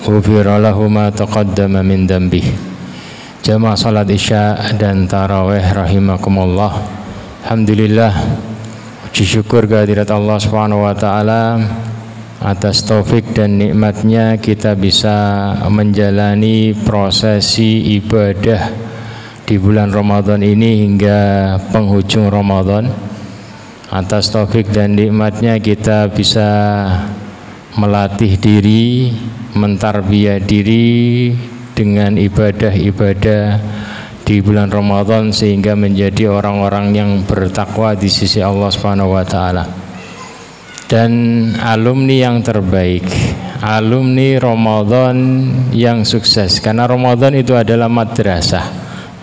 ghufira lahu ma taqaddama min dhanbih. Jamaah salat isya dan tarawih rahimakumullah. Alhamdulillah, puji syukur kehadirat Allah Subhanahu wa taala atas taufik dan nikmatnya kita bisa menjalani prosesi ibadah di bulan Ramadan ini hingga penghujung Ramadan. Atas taufik dan nikmatnya kita bisa melatih diri, mentarbiyah diri dengan ibadah-ibadah di bulan Ramadan sehingga menjadi orang-orang yang bertakwa di sisi Allah Subhanahu wa taala. Dan alumni yang terbaik, alumni Ramadan yang sukses, karena Ramadan itu adalah madrasah,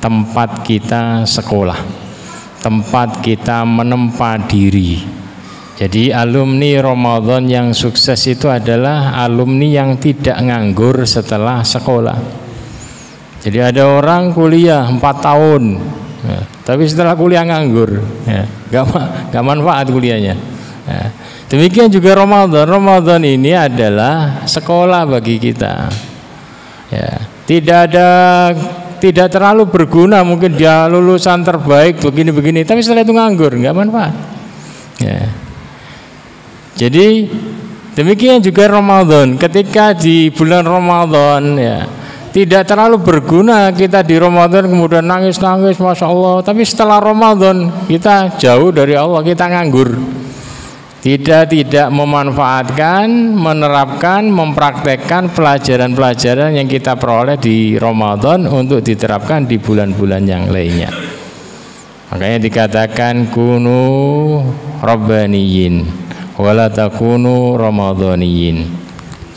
tempat kita sekolah, tempat kita menempa diri. Jadi alumni Ramadan yang sukses itu adalah alumni yang tidak nganggur setelah sekolah. Jadi ada orang kuliah 4 tahun ya, tapi setelah kuliah nganggur ya, gak manfaat kuliahnya ya. Demikian juga Ramadan. Ramadan ini adalah sekolah bagi kita ya. Tidak terlalu berguna, mungkin dia lulusan terbaik begini-begini, tapi setelah itu nganggur, gak manfaat ya. Jadi demikian juga Ramadan. Ketika di bulan Ramadan ya, tidak terlalu berguna kita di Ramadan kemudian nangis-nangis Masya Allah, tapi setelah Ramadan kita jauh dari Allah, kita nganggur, tidak memanfaatkan, menerapkan, mempraktekkan pelajaran-pelajaran yang kita peroleh di Ramadan untuk diterapkan di bulan-bulan yang lainnya. Makanya dikatakan kunu rabbaniyin wala takunu ramadhaniyin.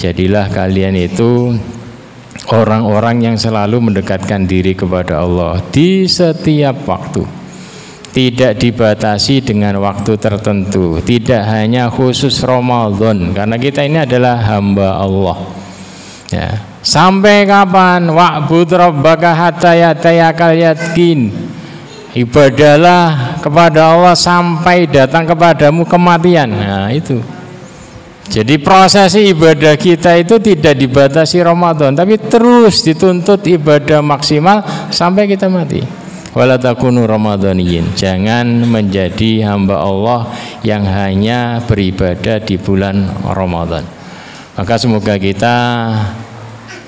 Jadilah kalian itu orang-orang yang selalu mendekatkan diri kepada Allah di setiap waktu, tidak dibatasi dengan waktu tertentu, tidak hanya khusus Ramadan, karena kita ini adalah hamba Allah ya. Sampai kapan? Wa'bud rabbaka hatta yatayakal yakin. Ibadahlah kepada Allah sampai datang kepadamu kematian. Nah itu. Jadi prosesi ibadah kita itu tidak dibatasi Ramadan, tapi terus dituntut ibadah maksimal sampai kita mati. Wala takunu ramadhaniyin. Jangan menjadi hamba Allah yang hanya beribadah di bulan Ramadan. Maka semoga kita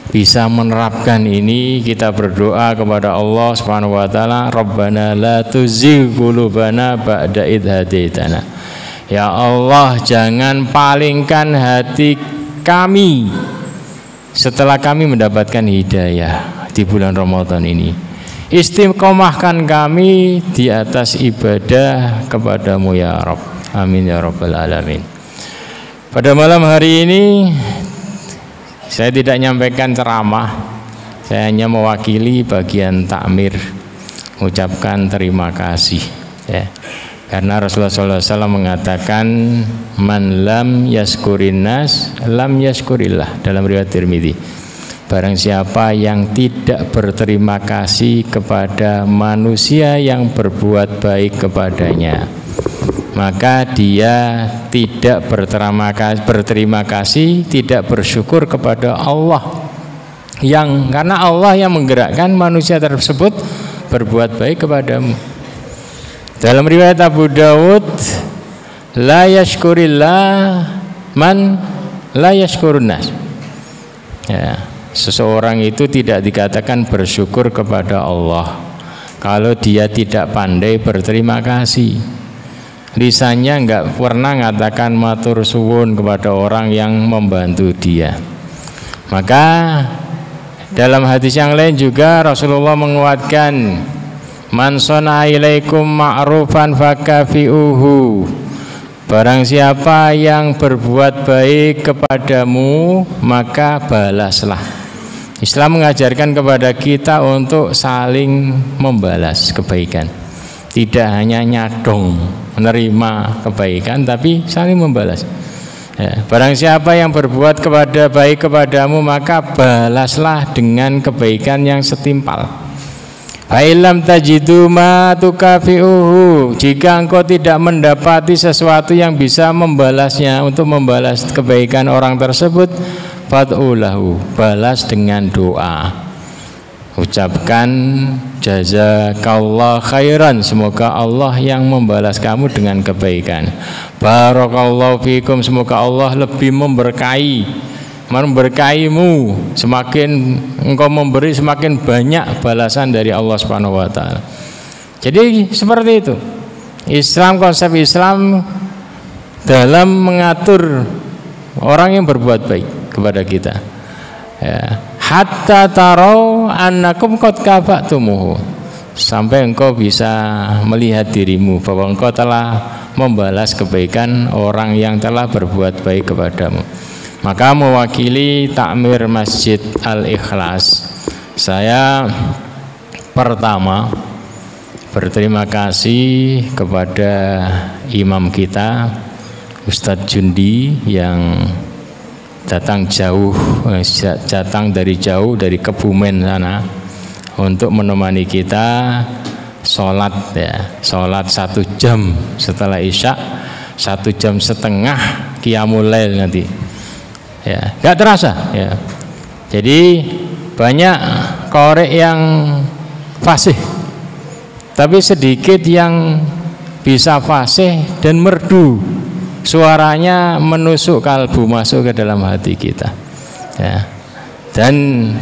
bisa menerapkan ini. Kita berdoa kepada Allah Subhanahu wa taala, Rabbana la tuzigh qulubana ba'da idh hadaitana. Ya Allah, jangan palingkan hati kami setelah kami mendapatkan hidayah di bulan Ramadan ini. Istiqomahkan kami di atas ibadah kepadamu ya Rabb. Amin ya Rabbal alamin. Pada malam hari ini saya tidak menyampaikan ceramah, saya hanya mewakili bagian takmir, mengucapkan terima kasih ya. Karena Rasulullah SAW mengatakan man lam yaskurin nas lam yaskurillah, dalam riwayat Tirmidzi. Barang siapa yang tidak berterima kasih kepada manusia yang berbuat baik kepadanya, maka dia tidak berterima kasih, tidak bersyukur kepada Allah, yang karena Allah yang menggerakkan manusia tersebut berbuat baik kepadamu. Dalam riwayat Abu Dawud, la yashkurillah man la yashkurun nas ya, seseorang itu tidak dikatakan bersyukur kepada Allah kalau dia tidak pandai berterima kasih. Lisannya enggak pernah mengatakan matur suwun kepada orang yang membantu dia. Maka dalam hadis yang lain juga Rasulullah menguatkan, man sona ilaikum ma'rufan fakafi'uhu. Barang siapa yang berbuat baik kepadamu, maka balaslah. Islam mengajarkan kepada kita untuk saling membalas kebaikan. Tidak hanya nyadong menerima kebaikan, tapi saling membalas ya. Barang siapa yang berbuat baik kepadamu, maka balaslah dengan kebaikan yang setimpal. Fa'ilam tajidu ma tukafi'uhu. Jika engkau tidak mendapati sesuatu yang bisa membalasnya, untuk membalas kebaikan orang tersebut, fad'ulahu, balas dengan doa. Ucapkan jazakallah khairan, semoga Allah yang membalas kamu dengan kebaikan. Barakallahu fikum, semoga Allah lebih memberkaimu, semakin engkau memberi semakin banyak balasan dari Allah Subhanahu wa taala. Jadi seperti itu. Islam, konsep Islam dalam mengatur orang yang berbuat baik kepada kita. Ya. Hatta tarau annakum qad kafatumuhu, sampai engkau bisa melihat dirimu bahwa engkau telah membalas kebaikan orang yang telah berbuat baik kepadamu. Maka mewakili takmir Masjid Al-Ikhlas, saya pertama berterima kasih kepada imam kita Ustadz Jundi yang datang dari jauh dari Kebumen sana untuk menemani kita sholat, ya, sholat 1 jam setelah isya, 1,5 jam qiyamul lail nanti, ya, nggak terasa, ya. Jadi banyak korek yang fasih, tapi sedikit yang bisa fasih dan merdu. Suaranya menusuk kalbu, masuk ke dalam hati kita, ya. Dan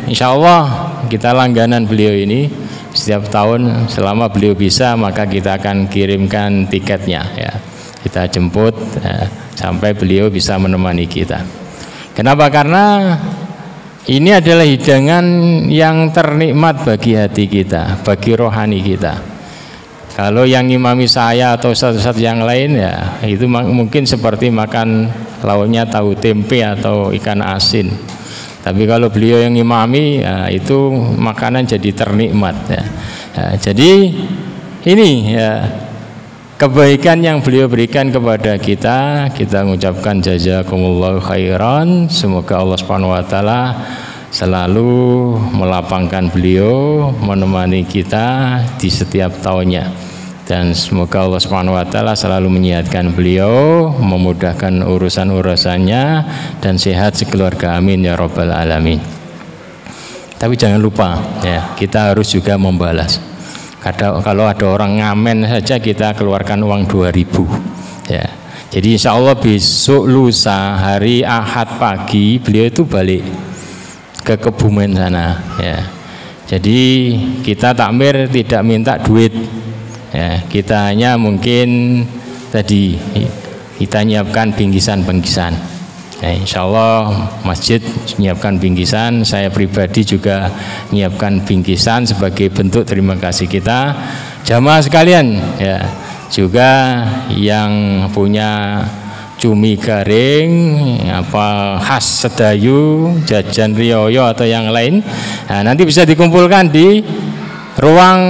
insya Allah kita langganan beliau ini setiap tahun, selama beliau bisa maka kita akan kirimkan tiketnya, ya. Kita jemput, ya, sampai beliau bisa menemani kita. Kenapa? Karena ini adalah hidangan yang ternikmat bagi hati kita, bagi rohani kita. Kalau yang imami saya atau ustaz-ustaz yang lain, ya itu mungkin seperti makan lauknya tahu tempe atau ikan asin. Tapi kalau beliau yang imami, ya, itu makanan jadi ternikmat, ya. Ya, jadi ini, ya, kebaikan yang beliau berikan kepada kita, kita mengucapkan jazakumullahu khairan. Semoga Allah Subhanahu wa taala selalu melapangkan beliau, menemani kita di setiap tahunnya, dan semoga Allah Subhanahu wa taala selalu menyehatkan beliau, memudahkan urusan-urusannya, dan sehat sekeluarga, amin ya rabbal alamin. Tapi jangan lupa, ya, kita harus juga membalas. Kalau ada orang ngamen saja kita keluarkan uang 2.000, ya. Jadi insya Allah besok lusa hari Ahad pagi beliau itu balik ke Kebumen sana, ya. Jadi kita takmir tidak minta duit, ya, kita hanya mungkin tadi kita nyiapkan bingkisan-bingkisan, ya, insya Allah masjid menyiapkan bingkisan, saya pribadi juga menyiapkan bingkisan sebagai bentuk terima kasih kita. Jamaah sekalian, ya, juga yang punya cumi garing, apa khas Sedayu, jajan Rioyo atau yang lain, nah, nanti bisa dikumpulkan di ruang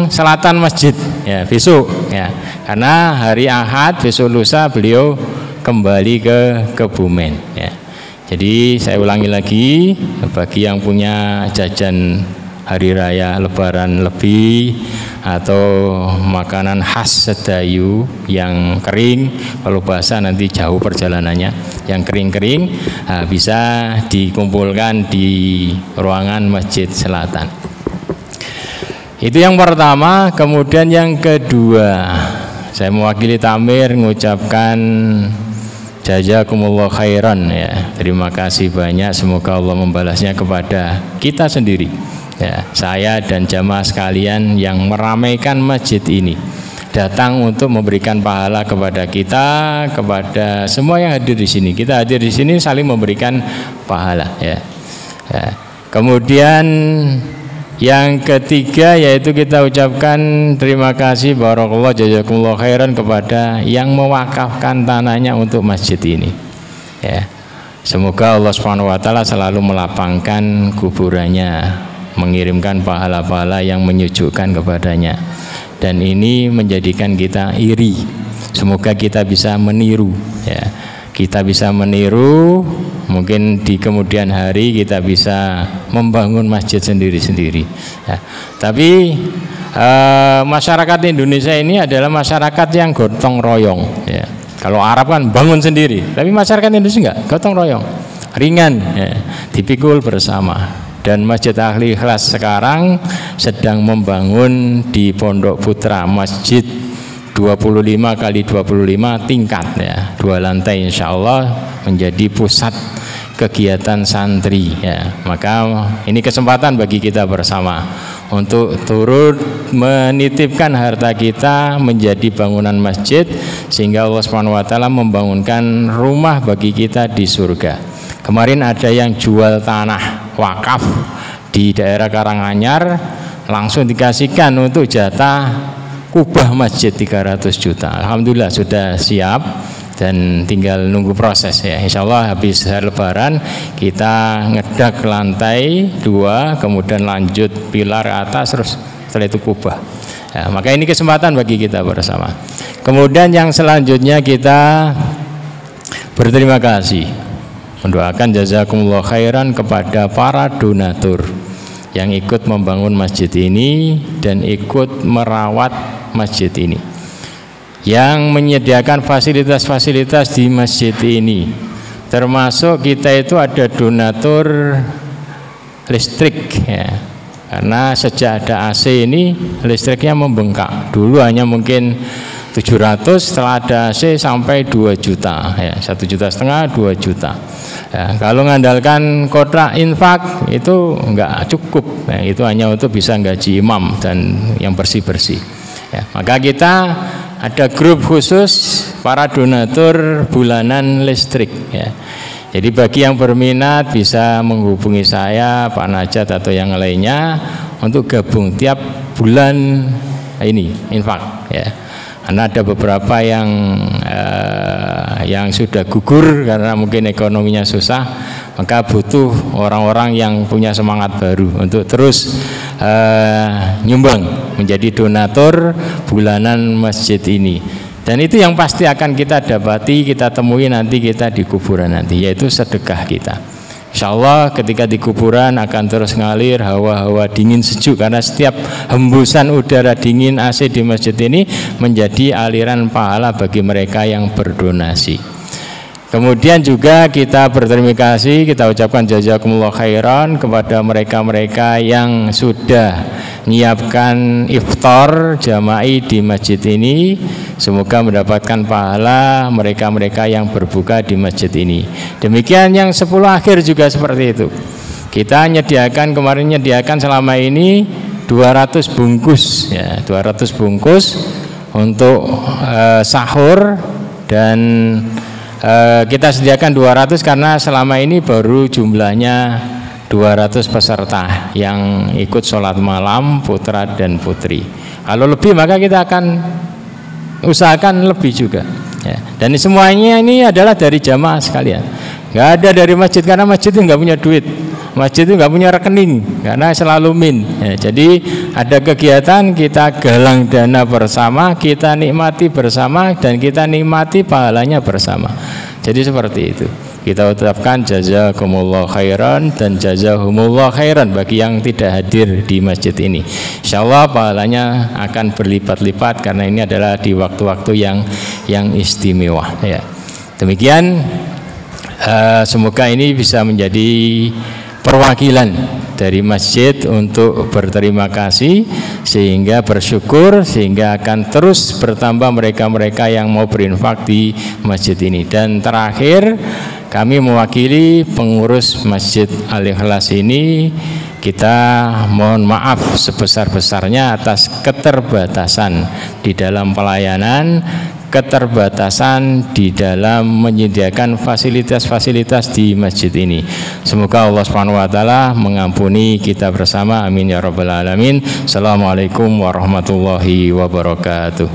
selatan masjid, ya, besok, ya, karena hari Ahad besok lusa beliau kembali ke Kebumen, ya. Jadi saya ulangi lagi, bagi yang punya jajan hari raya Lebaran lebih atau makanan khas Sedayu yang kering, kalau basah nanti jauh perjalanannya, yang kering-kering, nah, bisa dikumpulkan di ruangan masjid selatan. Itu yang pertama. Kemudian yang kedua, saya mewakili takmir mengucapkan jazakumullah khairan, ya, terima kasih banyak, semoga Allah membalasnya kepada kita sendiri, ya, saya dan jamaah sekalian yang meramaikan masjid ini, datang untuk memberikan pahala kepada kita, kepada semua yang hadir di sini. Kita hadir di sini saling memberikan pahala, ya. Ya. Kemudian yang ketiga yaitu kita ucapkan terima kasih barakallah jazakumullah khairan kepada yang mewakafkan tanahnya untuk masjid ini, ya. Semoga Allah Subhanahu wa taala selalu melapangkan kuburannya, mengirimkan pahala-pahala yang menyejukkan kepadanya, dan ini menjadikan kita iri. Semoga kita bisa meniru, ya. Kita bisa meniru, mungkin di kemudian hari kita bisa membangun masjid sendiri-sendiri, ya. Tapi masyarakat Indonesia ini adalah masyarakat yang gotong royong, ya. Kalau Arab kan bangun sendiri, tapi masyarakat Indonesia enggak, gotong royong, ringan, ya. dipikul bersama. Dan Masjid Ahli Ikhlas sekarang sedang membangun di Pondok Putra masjid 25 kali 25 tingkat ya, 2 lantai insya Allah menjadi pusat kegiatan santri ya. Maka ini kesempatan bagi kita bersama untuk turut menitipkan harta kita menjadi bangunan masjid, sehingga Allah SWT membangunkan rumah bagi kita di surga. Kemarin ada yang jual tanah wakaf di daerah Karanganyar, langsung dikasihkan untuk jatah kubah masjid 300 juta. Alhamdulillah sudah siap dan tinggal nunggu proses ya. Insya Allah habis hari Lebaran kita ngedak lantai 2, kemudian lanjut pilar atas, terus setelah itu kubah ya. Maka ini kesempatan bagi kita bersama. Kemudian yang selanjutnya kita berterima kasih, mendoakan jazakumullah khairan kepada para donatur yang ikut membangun masjid ini dan ikut merawat masjid ini, yang menyediakan fasilitas-fasilitas di masjid ini. Termasuk kita itu ada donatur listrik ya, karena sejak ada AC ini listriknya membengkak. Dulu hanya mungkin 700, setelah ada AC sampai 2 juta ya, 1,5 juta 2 juta ya. Kalau mengandalkan kotak infak itu enggak cukup ya, itu hanya untuk bisa gaji imam dan yang bersih-bersih ya. Maka kita ada grup khusus para donatur bulanan listrik ya. Jadi bagi yang berminat bisa menghubungi saya, Pak Najat atau yang lainnya untuk gabung tiap bulan ini infak ya. Karena ada beberapa yang sudah gugur karena mungkin ekonominya susah, maka butuh orang-orang yang punya semangat baru untuk terus nyumbang menjadi donatur bulanan masjid ini. Dan itu yang pasti akan kita dapati, kita temui nanti kita di kuburan nanti, yaitu sedekah kita. Insya Allah ketika di kuburan akan terus ngalir hawa-hawa dingin sejuk, karena setiap hembusan udara dingin AC di masjid ini menjadi aliran pahala bagi mereka yang berdonasi. Kemudian juga kita berterima kasih, kita ucapkan jazakumullah khairan kepada mereka-mereka yang sudah menyiapkan iftar jama'i di masjid ini. Semoga mendapatkan pahala mereka-mereka yang berbuka di masjid ini. Demikian yang 10 akhir juga seperti itu. Kita kemarin menyediakan selama ini 200 bungkus ya, 200 bungkus untuk sahur, dan kita sediakan 200 karena selama ini baru jumlahnya 200 peserta yang ikut sholat malam putra dan putri. Kalau lebih maka kita akan usahakan lebih juga ya. Dan semuanya ini adalah dari jamaah sekalian, nggak ada dari masjid, karena masjid itu nggak punya duit, masjid itu nggak punya rekening karena selalu min ya. Jadi ada kegiatan kita galang dana bersama, kita nikmati bersama, dan kita nikmati pahalanya bersama. Jadi seperti itu. Kita ucapkan jazakumullah khairan dan jazahumullah khairan bagi yang tidak hadir di masjid ini. Insyaallah pahalanya akan berlipat-lipat karena ini adalah di waktu-waktu yang istimewa ya. Demikian semoga ini bisa menjadi perwakilan dari masjid untuk berterima kasih, sehingga bersyukur, sehingga akan terus bertambah mereka-mereka yang mau berinfak di masjid ini. Dan terakhir, kami mewakili pengurus Masjid Al-Ikhlas ini, kita mohon maaf sebesar-besarnya atas keterbatasan di dalam pelayanan, keterbatasan di dalam menyediakan fasilitas-fasilitas di masjid ini. Semoga Allah SWT mengampuni kita bersama, amin ya rabbal alamin. Assalamualaikum warahmatullahi wabarakatuh.